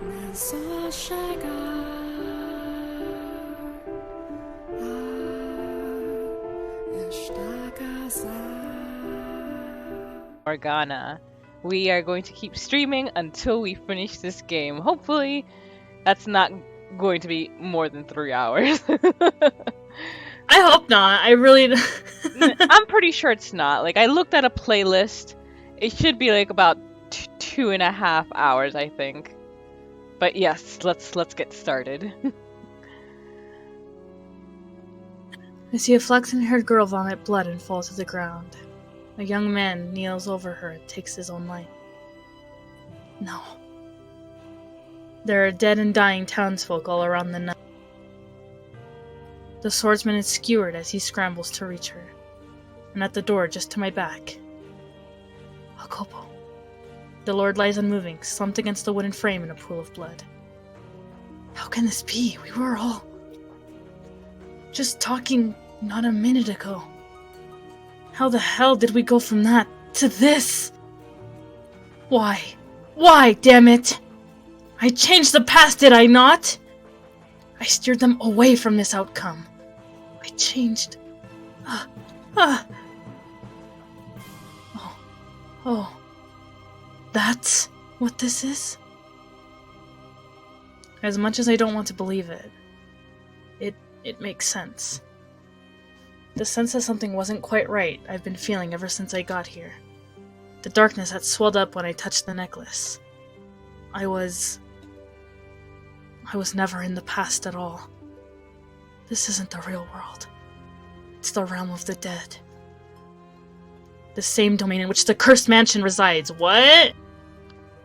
난 소식아 Morgana. We are going to keep streaming until we finish this game. Hopefully, that's not going to be more than 3 hours. I hope not. I really. I'm pretty sure it's not. Like, I looked at a playlist. It should be like about 2.5 hours, I think. But yes, let's get started. I see a flaxen-haired girl vomit blood and fall to the ground. A young man kneels over her and takes his own life. No. There are dead and dying townsfolk all around the nun. The swordsman is skewered as he scrambles to reach her. And at the door, just to my back, Akopo. The lord lies unmoving, slumped against the wooden frame in a pool of blood. How can this be? We were all just talking not a minute ago. How the hell did we go from that to this? Why? Why, damn it? I changed the past, did I not? I steered them away from this outcome. I changed. Oh. That's what this is? As much as I don't want to believe it, it makes sense. The sense that something wasn't quite right I've been feeling ever since I got here. The darkness had swelled up when I touched the necklace. I was never in the past at all. This isn't the real world. It's the realm of the dead. The same domain in which the cursed mansion resides. What?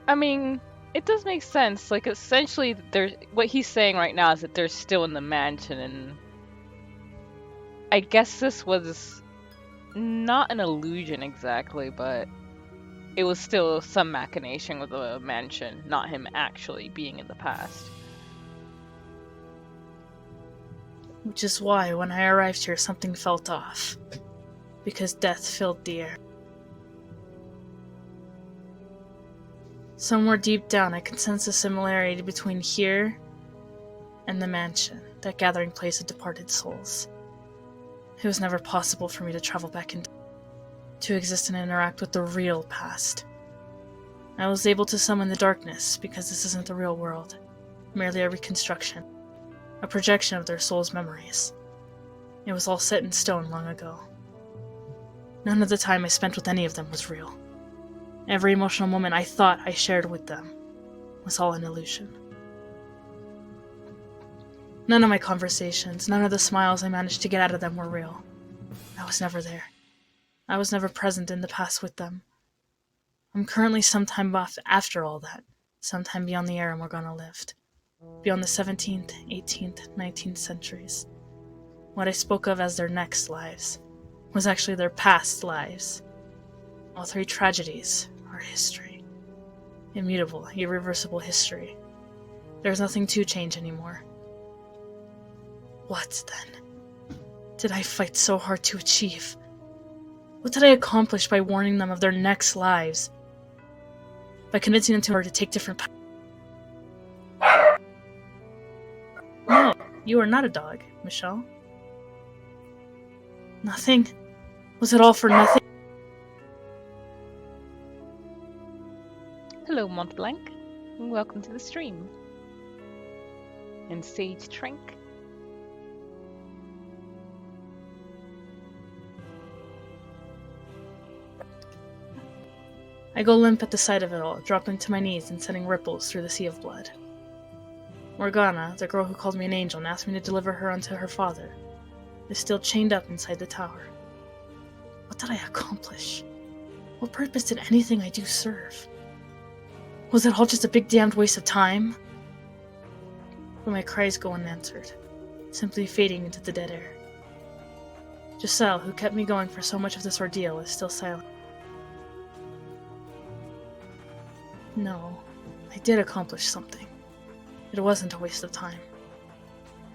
I mean, it does make sense. Like, essentially, there's what he's saying right now is that they're still in the mansion, and I guess this was not an illusion exactly, but it was still some machination with the mansion, not him actually being in the past. Which is why, when I arrived here, something felt off. Because death filled the air. Somewhere deep down, I can sense a similarity between here and the mansion, that gathering place of departed souls. It was never possible for me to travel back in time, to exist and interact with the real past. I was able to summon the darkness because this isn't the real world, merely a reconstruction, a projection of their souls' memories. It was all set in stone long ago. None of the time I spent with any of them was real. Every emotional moment I thought I shared with them was all an illusion. None of my conversations, none of the smiles I managed to get out of them were real. I was never there. I was never present in the past with them. I'm currently sometime off after all that, sometime beyond the era Morgana lived. Beyond the 17th, 18th, 19th centuries. What I spoke of as their next lives was actually their past lives. All three tragedies are history. Immutable, irreversible history. There's nothing to change anymore. What, then, did I fight so hard to achieve? What did I accomplish by warning them of their next lives? By convincing them to take different paths? No, you are not a dog, Michelle. Nothing? Was it all for nothing? Hello, Montblanc. Welcome to the stream. And Sage Trank. I go limp at the sight of it all, dropping to my knees and sending ripples through the sea of blood. Morgana, the girl who called me an angel and asked me to deliver her unto her father, is still chained up inside the tower. What did I accomplish? What purpose did anything I do serve? Was it all just a big damned waste of time? But my cries go unanswered, simply fading into the dead air. Giselle, who kept me going for so much of this ordeal, is still silent. No, I did accomplish something. It wasn't a waste of time.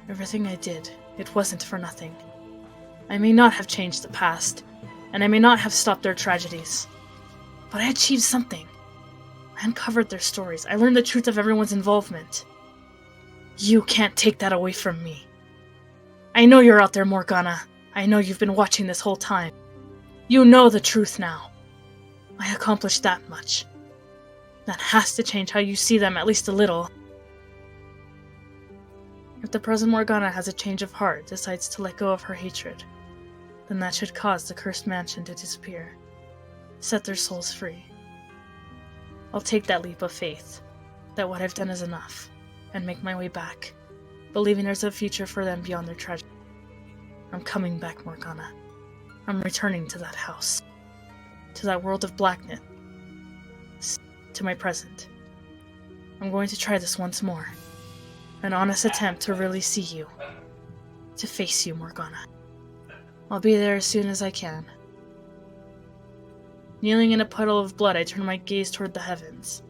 Everything I did, it wasn't for nothing. I may not have changed the past, and I may not have stopped their tragedies, but I achieved something. I uncovered their stories. I learned the truth of everyone's involvement. You can't take that away from me. I know you're out there, Morgana. I know you've been watching this whole time. You know the truth now. I accomplished that much. That has to change how you see them at least a little. If the present Morgana has a change of heart, decides to let go of her hatred, then that should cause the cursed mansion to disappear. Set their souls free. I'll take that leap of faith, that what I've done is enough, and make my way back, believing there's a future for them beyond their tragedy. I'm coming back, Morgana. I'm returning to that house, to that world of blackness, to my present. I'm going to try this once more. An honest attempt to really see you, to face you, Morgana. I'll be there as soon as I can. Kneeling in a puddle of blood, I turn my gaze toward the heavens.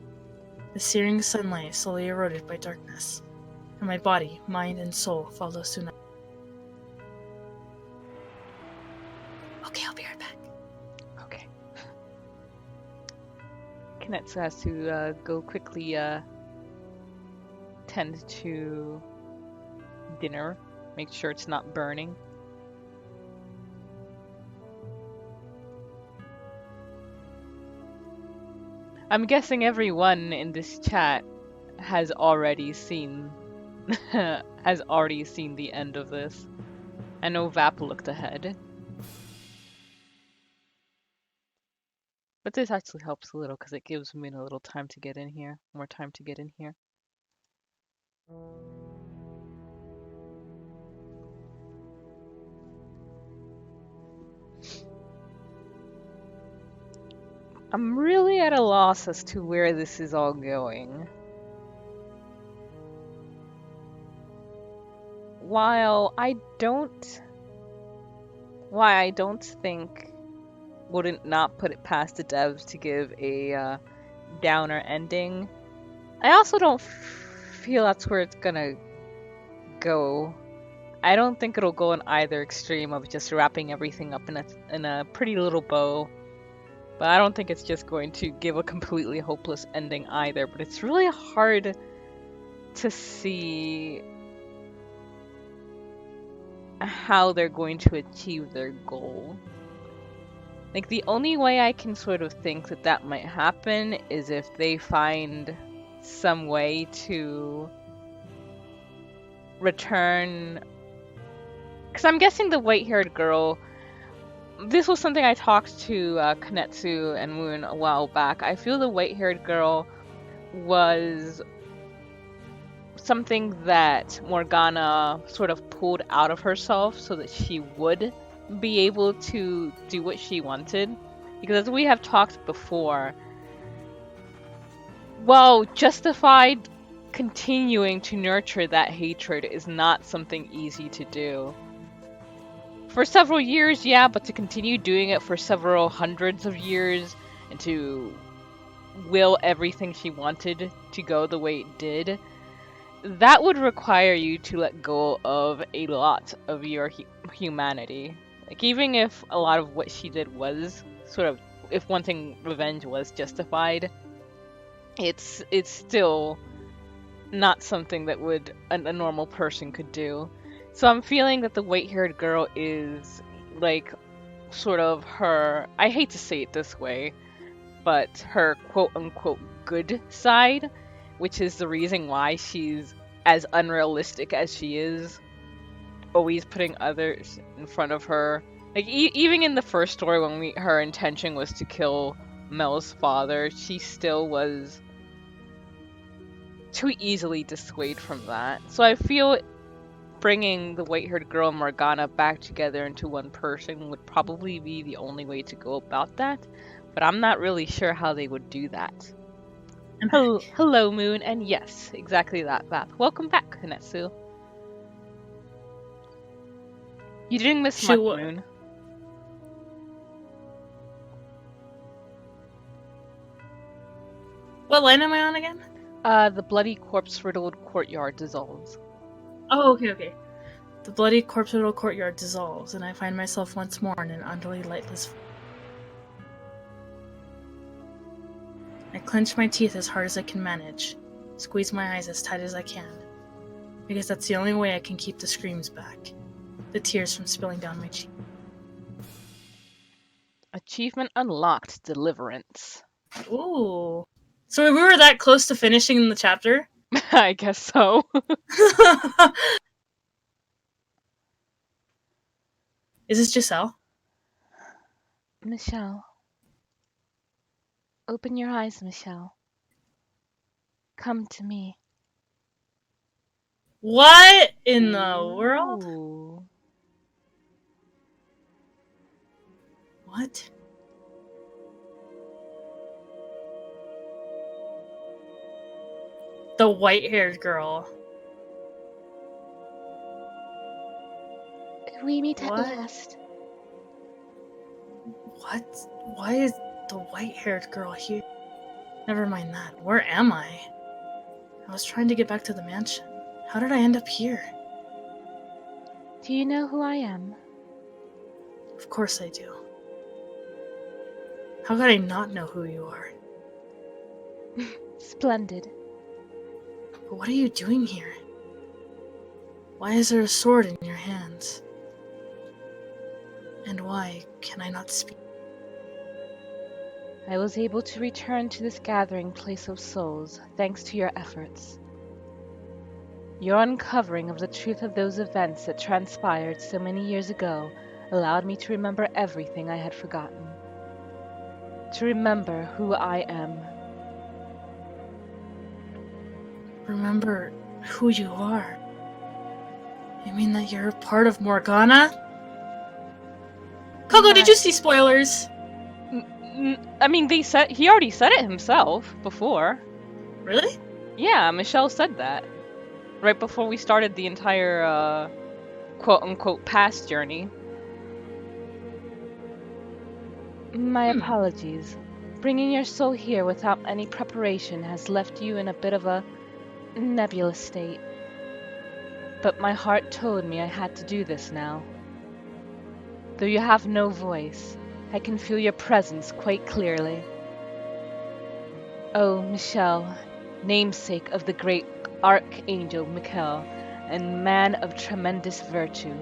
The searing sunlight is slowly eroded by darkness, and my body, mind, and soul follow soon. Okay, I'll be right back. Okay. Kinetsu has to go quickly tend to dinner, make sure it's not burning. I'm guessing everyone in this chat has already seen the end of this. I know Vap looked ahead. But this actually helps a little because it gives me a little time to get in here, more time to get in here. I'm really at a loss as to where this is all going. While I don't think wouldn't not put it past the devs to give a downer ending, I also don't feel that's where it's gonna go. I don't think it'll go in either extreme of just wrapping everything up in a pretty little bow. But I don't think it's just going to give a completely hopeless ending either. But it's really hard to see how they're going to achieve their goal. Like, the only way I can sort of think that that might happen is if they find some way to return... Because I'm guessing the white-haired girl... This was something I talked to Kinetsu and Moon a while back. I feel the white-haired girl was something that Morgana sort of pulled out of herself so that she would be able to do what she wanted. Because as we have talked before, while justified continuing to nurture that hatred is not something easy to do. For several years, yeah, but to continue doing it for several hundreds of years and to will everything she wanted to go the way it did, that would require you to let go of a lot of your humanity. Like, even if a lot of what she did was sort of, if wanting revenge was justified, it's still not something that would a normal person could do. So I'm feeling that the white-haired girl is, like, sort of her... I hate to say it this way, but her quote-unquote good side, which is the reason why she's as unrealistic as she is, always putting others in front of her. Like, even in the first story when her intention was to kill Mel's father, she still was too easily dissuaded from that. So I feel bringing the white-haired girl and Morgana back together into one person would probably be the only way to go about that, but I'm not really sure how they would do that. Hello, Moon, and yes, exactly that, Vap. Welcome back, Kinetsu. You didn't miss much, Moon. What line am I on again? The bloody corpse-riddled courtyard dissolves. Oh, okay. The bloody corpse-riddled courtyard dissolves, and I find myself once more in an utterly lightless... I clench my teeth as hard as I can manage, squeeze my eyes as tight as I can, because that's the only way I can keep the screams back, the tears from spilling down my cheek. Achievement unlocked, Deliverance. Ooh. So we were that close to finishing the chapter? I guess so. Is this Giselle? Michelle. Open your eyes, Michelle. Come to me. What in the world? Ooh. What? The white-haired girl. We meet What? at last. What? Why is the white-haired girl here? Never mind that. Where am I? I was trying to get back to the mansion. How did I end up here? Do you know who I am? Of course I do. How could I not know who you are? Splendid. But what are you doing here? Why is there a sword in your hands? And why can I not speak? I was able to return to this gathering place of souls thanks to your efforts. Your uncovering of the truth of those events that transpired so many years ago allowed me to remember everything I had forgotten. To remember who I am. Remember who you are. You mean that you're a part of Morgana? Coco, did you see spoilers? I mean, he already said it himself before. Really? Yeah, Michelle said that. Right before we started the entire, quote-unquote past journey. My apologies. Bringing your soul here without any preparation has left you in a bit of a nebulous state. But my heart told me I had to do this now. Though you have no voice, I can feel your presence quite clearly. Oh, Michelle, namesake of the great Archangel Michael, and man of tremendous virtue.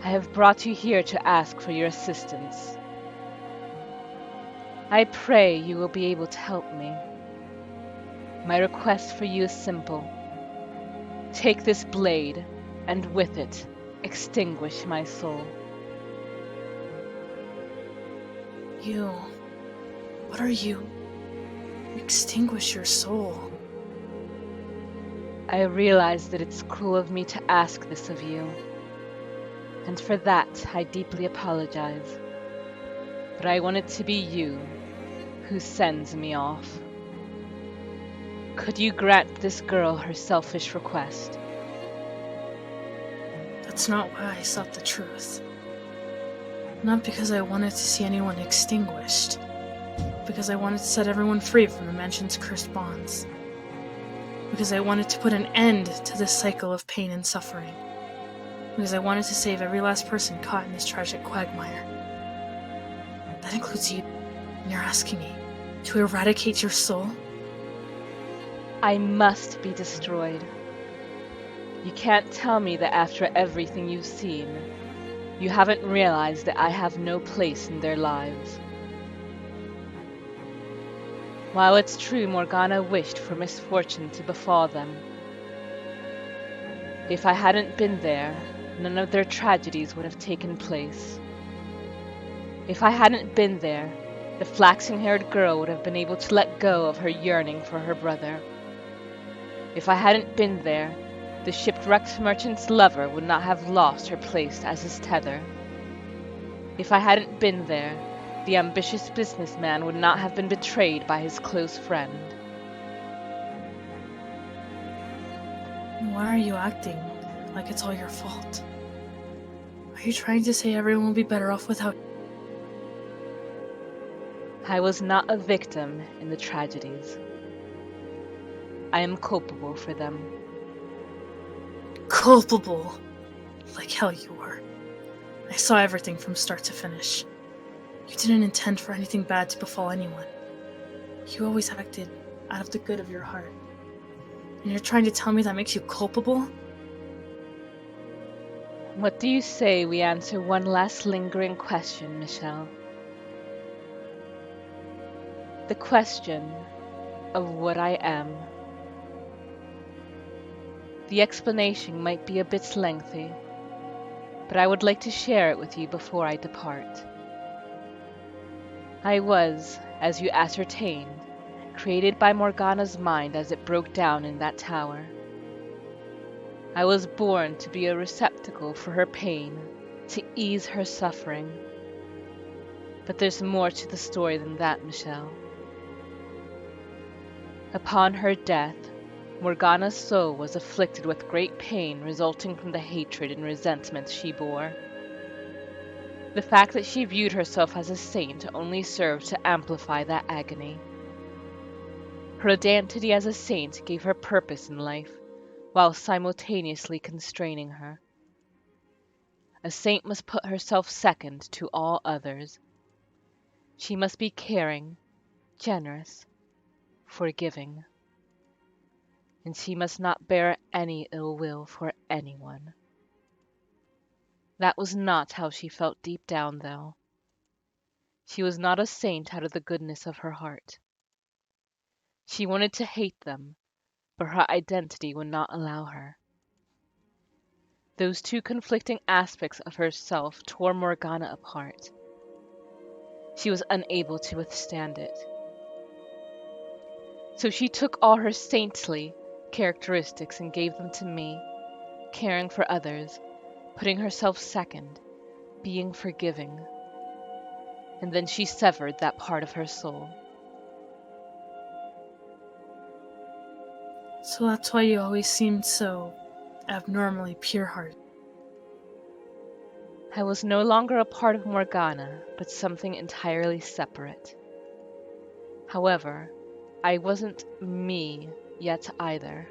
I have brought you here to ask for your assistance. I pray you will be able to help me. My request for you is simple. Take this blade, and with it, extinguish my soul. What are you? Extinguish your soul. I realize that it's cruel of me to ask this of you, and for that I deeply apologize. But I want it to be you who sends me off. Could you grant this girl her selfish request? That's not why I sought the truth. Not because I wanted to see anyone extinguished. Because I wanted to set everyone free from the mansion's cursed bonds. Because I wanted to put an end to this cycle of pain and suffering. Because I wanted to save every last person caught in this tragic quagmire. That includes you. And you're asking me to eradicate your soul? I must be destroyed. You can't tell me that after everything you've seen, you haven't realized that I have no place in their lives. While it's true Morgana wished for misfortune to befall them, if I hadn't been there, none of their tragedies would have taken place. If I hadn't been there, the flaxen-haired girl would have been able to let go of her yearning for her brother. If I hadn't been there, the shipwrecked merchant's lover would not have lost her place as his tether. If I hadn't been there, the ambitious businessman would not have been betrayed by his close friend. Why are you acting like it's all your fault? Are you trying to say everyone will be better off without you? I was not a victim in the tragedies. I am culpable for them. Culpable? Like hell you were. I saw everything from start to finish. You didn't intend for anything bad to befall anyone. You always acted out of the good of your heart. And you're trying to tell me that makes you culpable? What do you say we answer one last lingering question, Michelle? The question of what I am. The explanation might be a bit lengthy, but I would like to share it with you before I depart. I was, as you ascertained, created by Morgana's mind as it broke down in that tower. I was born to be a receptacle for her pain, to ease her suffering. But there's more to the story than that, Michelle. Upon her death, Morgana's soul was afflicted with great pain resulting from the hatred and resentment she bore. The fact that she viewed herself as a saint only served to amplify that agony. Her identity as a saint gave her purpose in life, while simultaneously constraining her. A saint must put herself second to all others. She must be caring, generous, forgiving. And she must not bear any ill will for anyone. That was not how she felt deep down, though. She was not a saint out of the goodness of her heart. She wanted to hate them, but her identity would not allow her. Those two conflicting aspects of herself tore Morgana apart. She was unable to withstand it. So she took all her saintly characteristics and gave them to me, caring for others, putting herself second, being forgiving. And then she severed that part of her soul. So that's why you always seemed so abnormally pure-hearted. I was no longer a part of Morgana, but something entirely separate. However, I wasn't me yet either.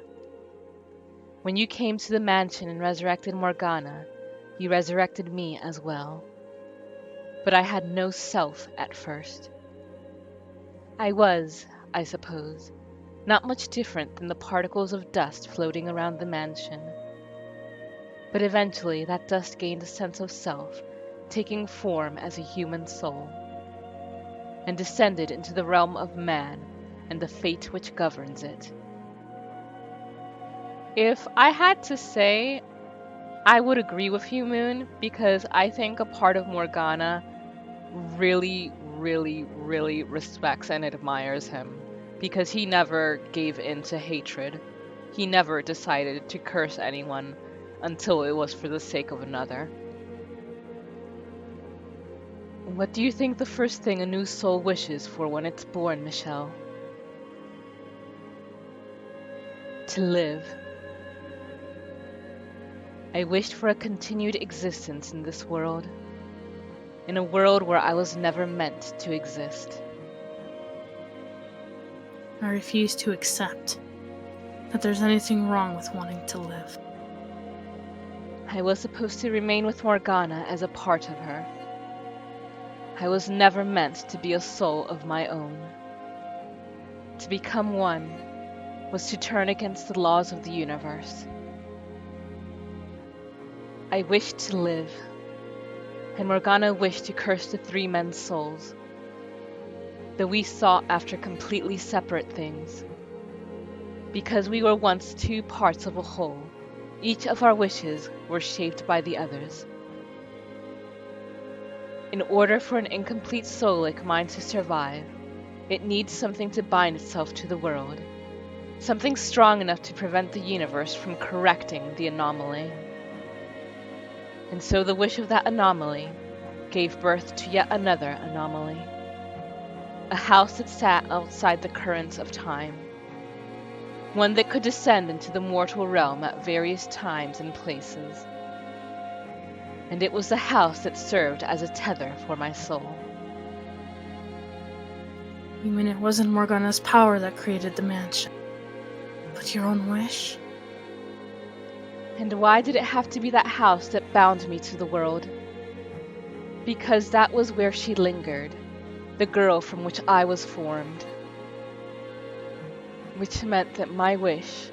When you came to the mansion and resurrected Morgana, you resurrected me as well. But I had no self at first. I was, I suppose, not much different than the particles of dust floating around the mansion. But eventually that dust gained a sense of self, taking form as a human soul, and descended into the realm of man and the fate which governs it. If I had to say, I would agree with you, Moon, because I think a part of Morgana really, really, really respects and admires him, because he never gave in to hatred. He never decided to curse anyone until it was for the sake of another. What do you think the first thing a new soul wishes for when it's born, Michelle? To live. I wished for a continued existence in this world, in a world where I was never meant to exist. I refuse to accept that there's anything wrong with wanting to live. I was supposed to remain with Morgana as a part of her. I was never meant to be a soul of my own. To become one was to turn against the laws of the universe. I wished to live, and Morgana wished to curse the three men's souls. Though we sought after completely separate things. Because we were once two parts of a whole, each of our wishes were shaped by the others. In order for an incomplete soul like mine to survive, it needs something to bind itself to the world, something strong enough to prevent the universe from correcting the anomaly. And so the wish of that anomaly gave birth to yet another anomaly. A house that sat outside the currents of time. One that could descend into the mortal realm at various times and places. And it was the house that served as a tether for my soul. You mean it wasn't Morgana's power that created the mansion, but your own wish? And why did it have to be that house that bound me to the world? Because that was where she lingered, the girl from which I was formed. which meant that my wish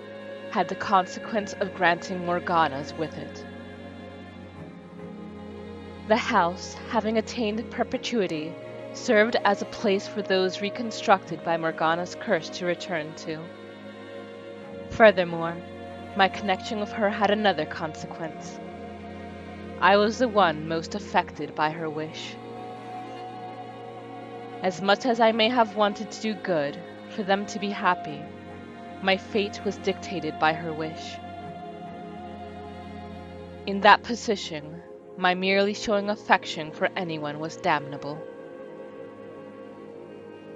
had the consequence of granting Morgana's with it. The house, having attained perpetuity, served as a place for those reconstructed by Morgana's curse to return to. Furthermore, my connection with her had another consequence. I was the one most affected by her wish. As much as I may have wanted to do good, for them to be happy, my fate was dictated by her wish. In that position, my merely showing affection for anyone was damnable.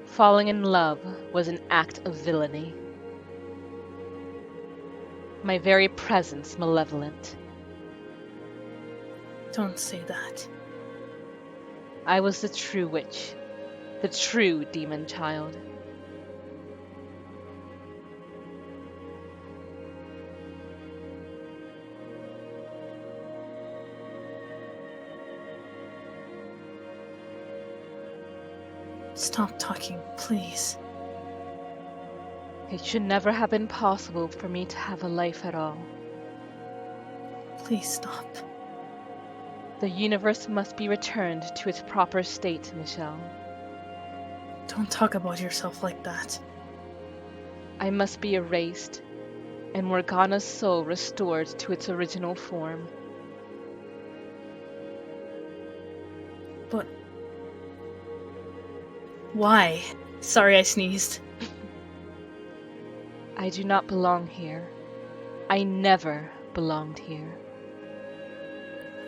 Falling in love was an act of villainy. My very presence malevolent. Don't say that. I was the true witch, the true demon child. Stop talking, please. It should never have been possible for me to have a life at all. Please stop. The universe must be returned to its proper state, Michelle. Don't talk about yourself like that. I must be erased, and Morgana's soul restored to its original form. But... why? Sorry, I sneezed. I do not belong here. I never belonged here.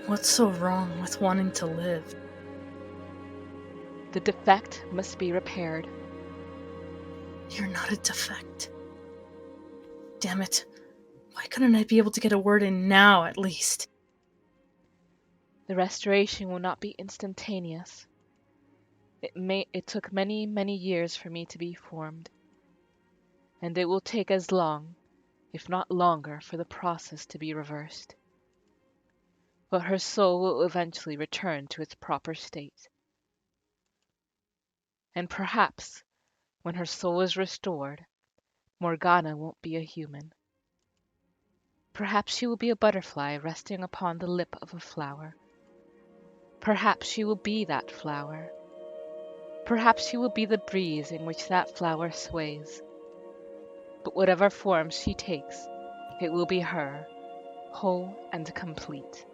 What's so wrong with wanting to live? The defect must be repaired. You're not a defect. Damn it. Why couldn't I be able to get a word in now, at least? The restoration will not be instantaneous. It took many, many years for me to be formed. And it will take as long, if not longer, for the process to be reversed. But her soul will eventually return to its proper state. And perhaps, when her soul is restored, Morgana won't be a human. Perhaps she will be a butterfly resting upon the lip of a flower. Perhaps she will be that flower. Perhaps she will be the breeze in which that flower sways. But whatever form she takes, it will be her, whole and complete.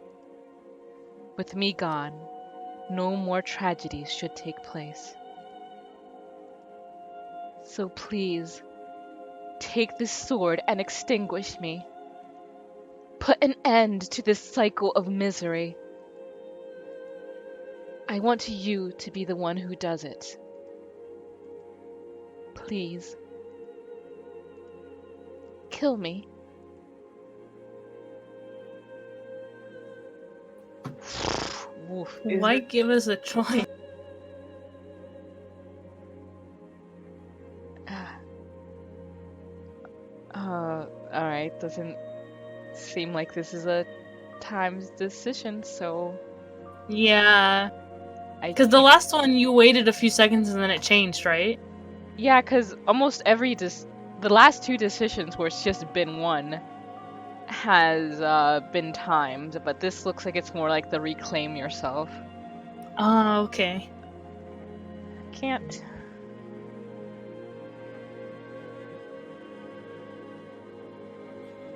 With me gone, no more tragedies should take place. So please, take this sword and extinguish me. Put an end to this cycle of misery. I want you to be the one who does it. Please. Kill me. Oof, Why give us a choice? Alright, doesn't seem like this is a timed decision, so... Yeah. Because the last one you waited a few seconds and then it changed, right? Yeah, because almost every the last two decisions where it's just been one has been timed, but this looks like it's more like the reclaim yourself. Oh, okay. Can't.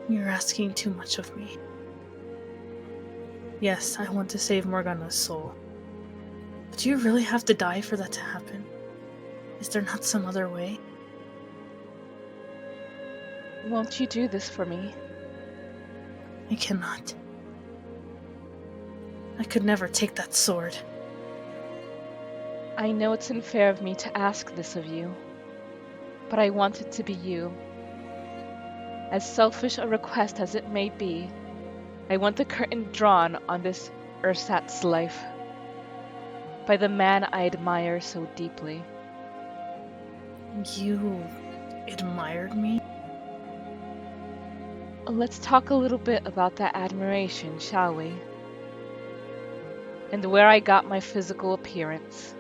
You're asking too much of me. Yes, I want to save Morgana's soul. But do you really have to die for that to happen? Is there not some other way? Won't you do this for me? I cannot. I could never take that sword. I know it's unfair of me to ask this of you, but I want it to be you. As selfish a request as it may be, I want the curtain drawn on this ersatz life by the man I admire so deeply. You admired me? Let's talk a little bit about that admiration, shall we? And where I got my physical appearance.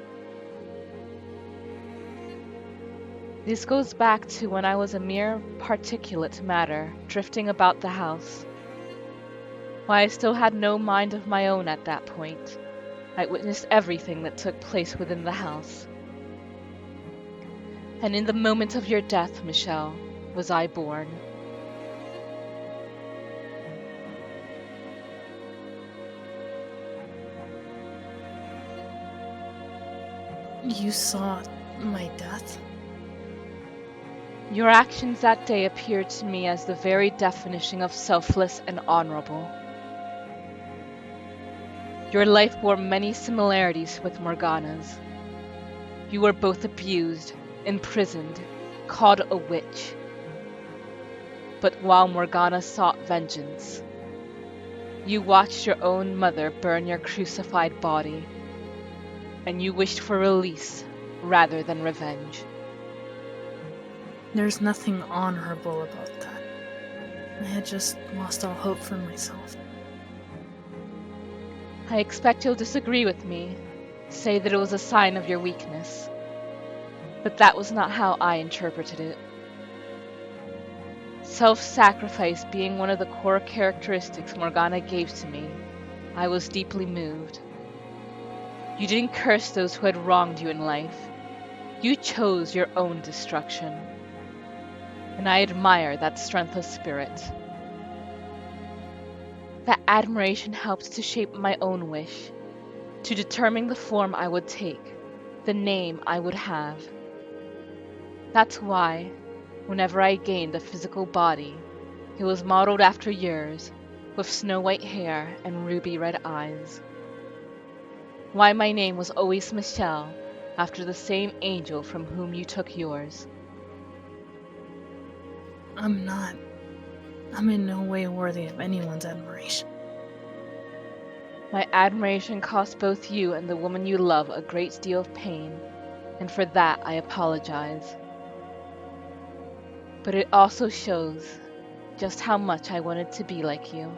This goes back to when I was a mere particulate matter drifting about the house. Why, I still had no mind of my own at that point. I witnessed everything that took place within the house. And in the moment of your death, Michelle, was I born. You saw my death? Your actions that day appeared to me as the very definition of selfless and honorable. Your life bore many similarities with Morgana's. You were both abused, imprisoned, called a witch. But while Morgana sought vengeance, you watched your own mother burn your crucified body, and you wished for release rather than revenge. There's nothing honorable about that. I had just lost all hope for myself. I expect you'll disagree with me, say that it was a sign of your weakness. But that was not how I interpreted it. Self-sacrifice being one of the core characteristics Morgana gave to me, I was deeply moved. You didn't curse those who had wronged you in life. You chose your own destruction. And I admire that strength of spirit. That admiration helped to shape my own wish, to determine the form I would take, the name I would have. That's why, whenever I gained a physical body, it was modeled after yours, with snow-white hair and ruby-red eyes. Why my name was always Michelle, after the same angel from whom you took yours. I'm in no way worthy of anyone's admiration. My admiration cost both you and the woman you love a great deal of pain, and for that I apologize. But it also shows just how much I wanted to be like you.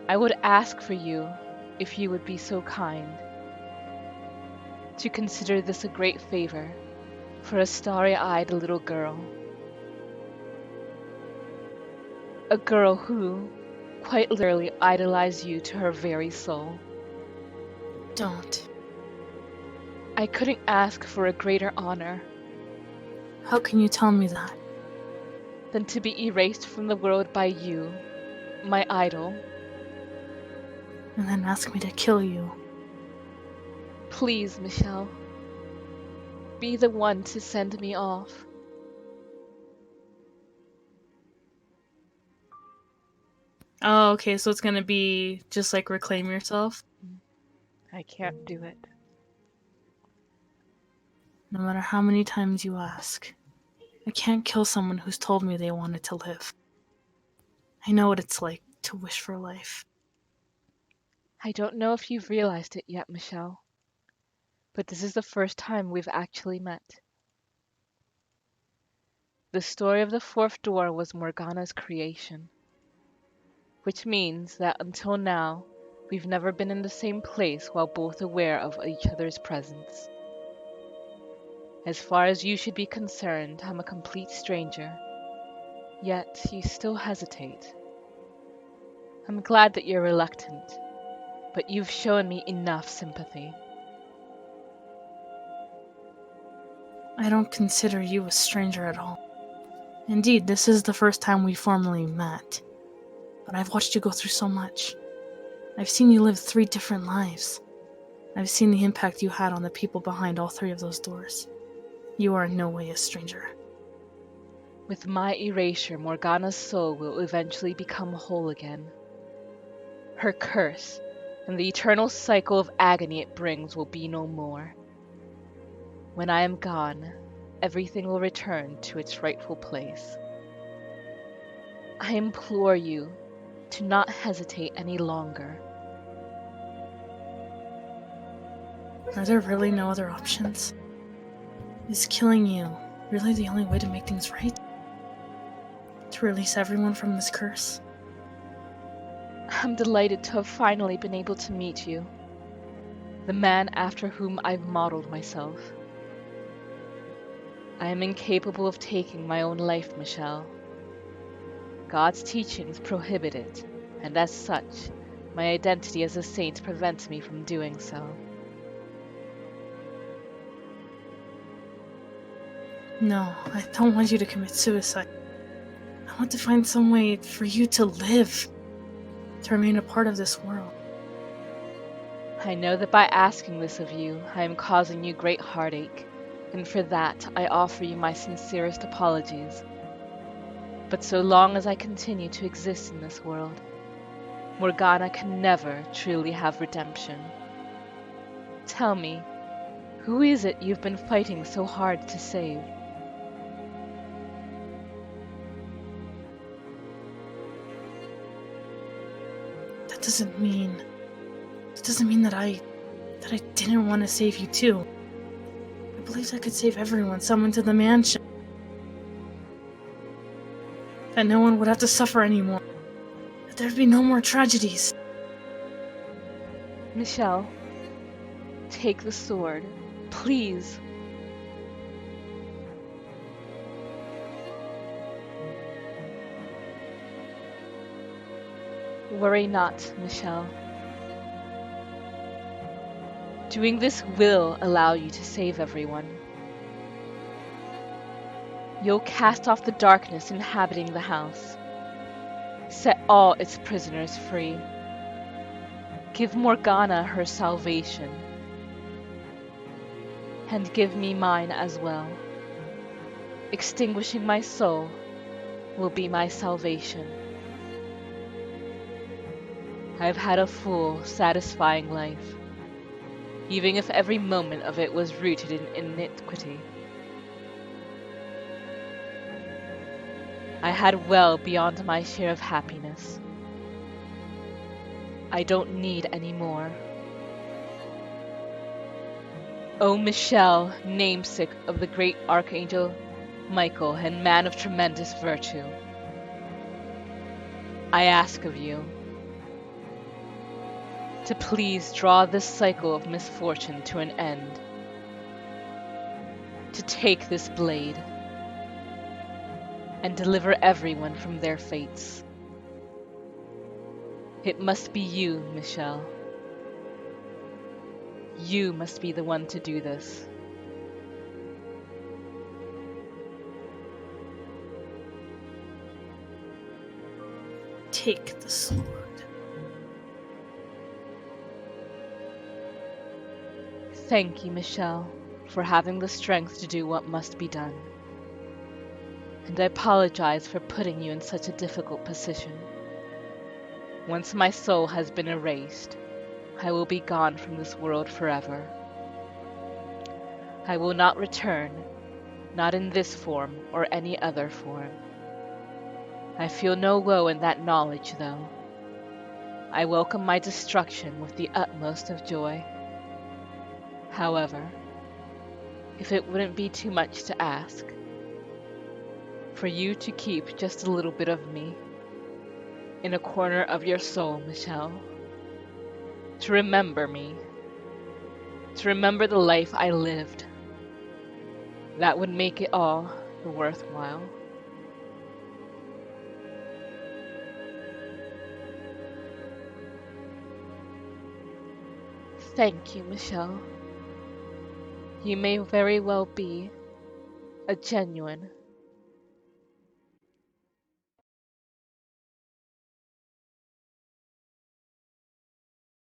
I would ask for you, if you would be so kind, to consider this a great favor for a starry-eyed little girl. A girl who, quite literally, idolized you to her very soul. Don't. I couldn't ask for a greater honor How can you tell me that? than to be erased from the world by you, my idol. And then ask me to kill you. Please, Michelle, be the one to send me off. Oh, okay, so it's gonna be just like reclaim yourself? I can't do it. No matter how many times you ask. I can't kill someone who's told me they wanted to live. I know what it's like to wish for life. I don't know if you've realized it yet, Michelle, but this is the first time we've actually met. The story of the fourth door was Morgana's creation, which means that until now, we've never been in the same place while both aware of each other's presence. As far as you should be concerned, I'm a complete stranger, yet you still hesitate. I'm glad that you're reluctant, but you've shown me enough sympathy. I don't consider you a stranger at all. Indeed, this is the first time we formally met. But I've watched you go through so much. I've seen you live 3 different lives. I've seen the impact you had on the people behind all 3 of those doors. You are in no way a stranger. With my erasure, Morgana's soul will eventually become whole again. Her curse, and the eternal cycle of agony it brings will be no more. When I am gone, everything will return to its rightful place. I implore you to not hesitate any longer. Are there really no other options? Is killing you really the only way to make things right? To release everyone from this curse? I'm delighted to have finally been able to meet you, the man after whom I've modeled myself. I am incapable of taking my own life, Michelle. God's teachings prohibit it, and as such, my identity as a saint prevents me from doing so. No, I don't want you to commit suicide. I want to find some way for you to live, to remain a part of this world. I know that by asking this of you, I am causing you great heartache, and for that I offer you my sincerest apologies. But so long as I continue to exist in this world, Morgana can never truly have redemption. Tell me, who is it you've been fighting so hard to save? That doesn't mean that I didn't want to save you too. I believed I could save everyone summoned to the mansion. That no one would have to suffer anymore. That there'd be no more tragedies. Michelle, take the sword, please. Worry not, Michelle. Doing this will allow you to save everyone. You'll cast off the darkness inhabiting the house. Set all its prisoners free. Give Morgana her salvation. And give me mine as well. Extinguishing my soul will be my salvation. I've had a full, satisfying life, even if every moment of it was rooted in iniquity. I had well beyond my share of happiness. I don't need any more. O Michelle, namesake of the great Archangel Michael and man of tremendous virtue, I ask of you to please draw this cycle of misfortune to an end, to take this blade and deliver everyone from their fates. It must be you, Michelle. You must be the one to do this. Take the sword. Thank you, Michelle, for having the strength to do what must be done. And I apologize for putting you in such a difficult position. Once my soul has been erased, I will be gone from this world forever. I will not return, not in this form or any other form. I feel no woe in that knowledge, though. I welcome my destruction with the utmost of joy. However, if it wouldn't be too much to ask, for you to keep just a little bit of me in a corner of your soul, Michelle, to remember me, to remember the life I lived, that would make it all worthwhile. Thank you, Michelle. You may very well be a genuine